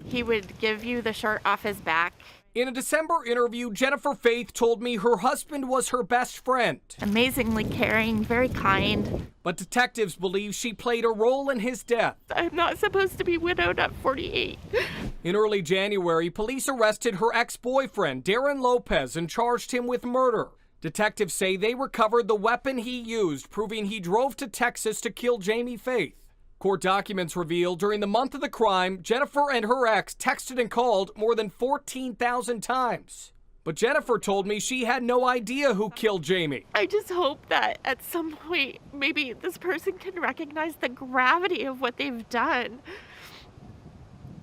He would give you the shirt off his back. In a December interview, Jennifer Faith told me her husband was her best friend. Amazingly caring, very kind. But detectives believe she played a role in his death. I'm not supposed to be widowed at 48. In early January, police arrested her ex-boyfriend, Darren Lopez, and charged him with murder. Detectives say they recovered the weapon he used, proving he drove to Texas to kill Jamie Faith. Court documents reveal during the month of the crime, Jennifer and her ex texted and called more than 14,000 times. But Jennifer told me she had no idea who killed Jamie. I just hope that at some point, maybe this person can recognize the gravity of what they've done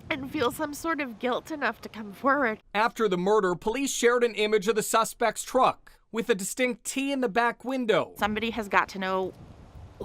and feel some sort of guilt enough to come forward. After the murder, police shared an image of the suspect's truck with a distinct T in the back window. Somebody has got to know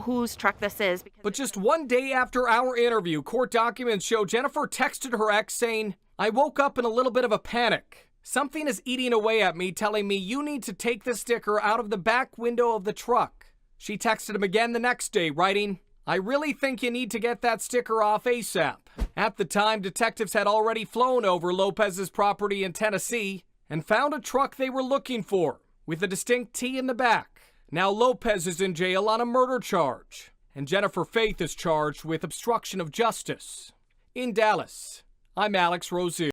whose truck this is. But just one day after our interview, court documents show Jennifer texted her ex saying, "I woke up in a little bit of a panic. Something is eating away at me, telling me you need to take the sticker out of the back window of the truck." She texted him again the next day, writing, "I really think you need to get that sticker off ASAP." At the time, detectives had already flown over Lopez's property in Tennessee and found a truck they were looking for with a distinct T in the back. Now Lopez is in jail on a murder charge, and Jennifer Faith is charged with obstruction of justice. In Dallas, I'm Alex Rosier.